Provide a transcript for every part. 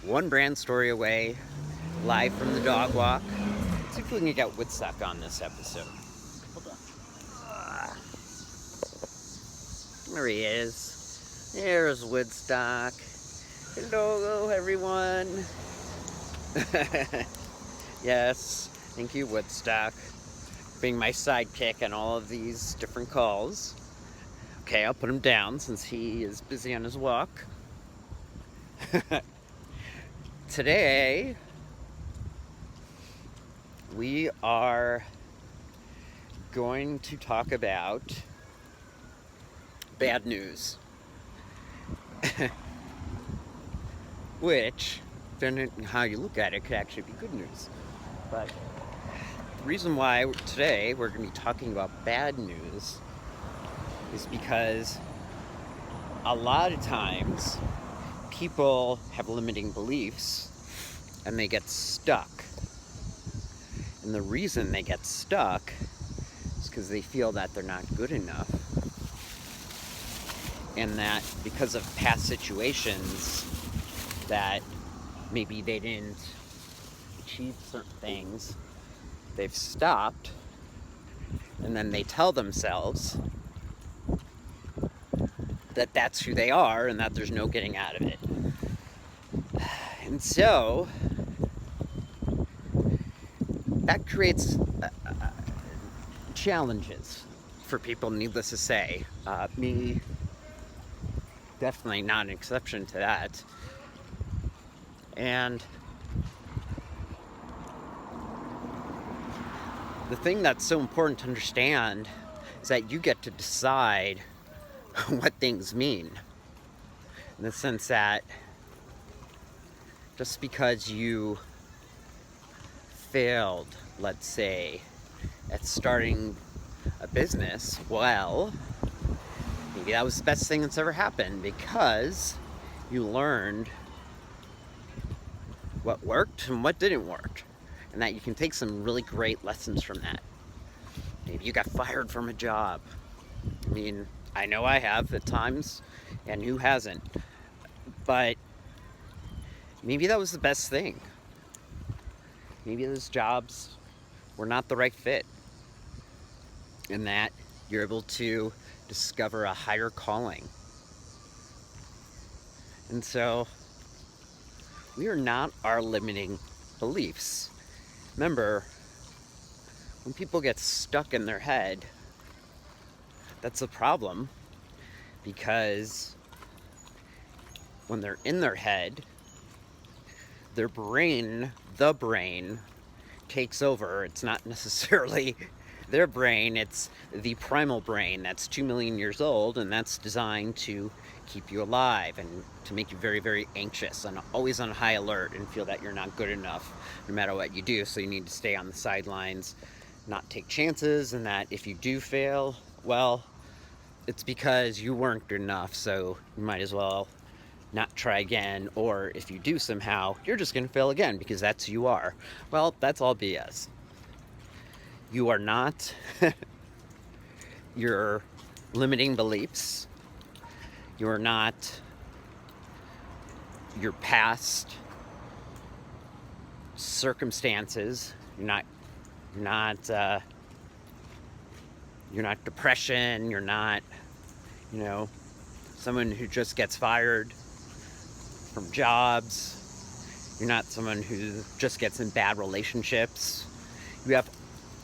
one brand story away, live from the dog walk. Let's see if we can get Woodstock on this episode. Hold on. There he is. There's Woodstock. Hello, everyone. Yes, thank you, Woodstock, for being my sidekick on all of these different calls. Okay, I'll put him down since he is busy on his walk. Today, we are going to talk about bad news. Which, depending on how you look at it, could actually be good news. But the reason why today we're going to be talking about bad news is because a lot of times people have limiting beliefs and they get stuck. And the reason they get stuck is because they feel that they're not good enough. And that because of past situations that maybe they didn't achieve certain things, they've stopped, and then they tell themselves that that's who they are and that there's no getting out of it. And so that creates challenges for people, needless to say. Me, definitely not an exception to that. And the thing that's so important to understand is that you get to decide what things mean. In the sense that just because you failed, let's say, at starting a business, well, maybe that was the best thing that's ever happened because you learned what worked and what didn't work, and that you can take some really great lessons from that. Maybe you got fired from a job. I mean, I know I have at times, and who hasn't? But maybe that was the best thing. Maybe those jobs were not the right fit, and that you're able to discover a higher calling. And so we are not our limiting beliefs. Remember, when people get stuck in their head, that's a problem, because when they're in their head, their brain, the brain, takes over. It's not necessarily their brain, it's the primal brain that's 2 million years old, and that's designed to keep you alive and to make you very, very anxious and always on high alert and feel that you're not good enough no matter what you do. So you need to stay on the sidelines, not take chances, and that if you do fail, well, it's because you weren't good enough, so you might as well not try again. Or if you do somehow, you're just going to fail again because that's who you are. Well, that's all BS. You are not your limiting beliefs. You are not your past circumstances. You're not depression. You're not, someone who just gets fired from jobs. You're not someone who just gets in bad relationships. You have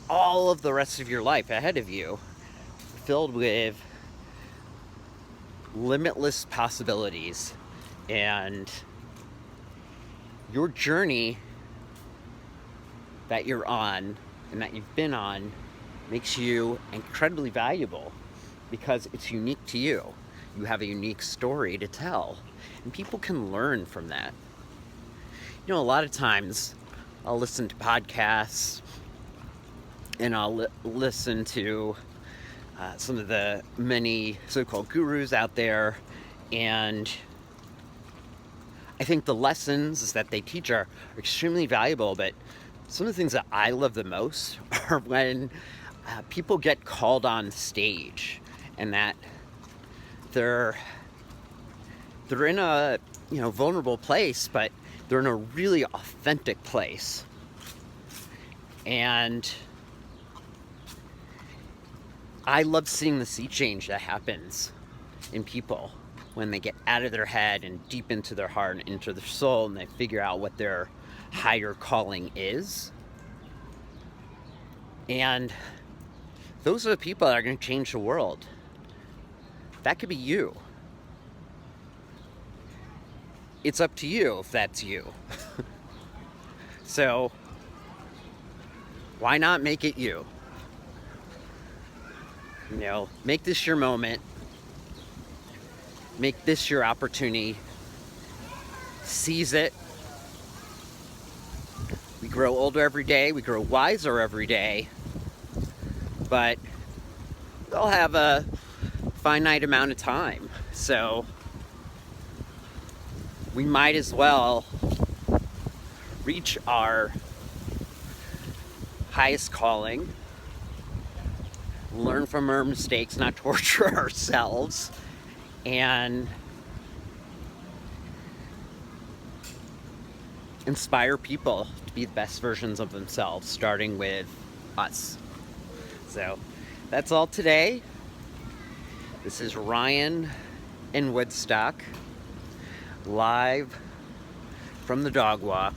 all of the rest of your life ahead of you, filled with limitless possibilities. And your journey that you're on and that you've been on makes you incredibly valuable because it's unique to you. You have a unique story to tell, and people can learn from that. A lot of times I'll listen to podcasts and I'll listen to some of the many so-called gurus out there, and I think the lessons that they teach are extremely valuable, but some of the things that I love the most are when people get called on stage and that they're in a vulnerable place, but They're in a really authentic place. And I love seeing the sea change that happens in people when they get out of their head and deep into their heart and into their soul, and they figure out what their higher calling is. And those are the people that are going to change the world. That could be you. It's up to you if that's you. So, why not make it you? You know, make this your moment. Make this your opportunity. Seize it. We grow older every day. We grow wiser every day. But they'll have a finite amount of time. So we might as well reach our highest calling, learn from our mistakes, not torture ourselves, and inspire people to be the best versions of themselves, starting with us. So that's all today. This is Ryan in Woodstock, live from the dog walk,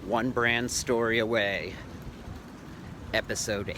One Brand Story Away, episode 8.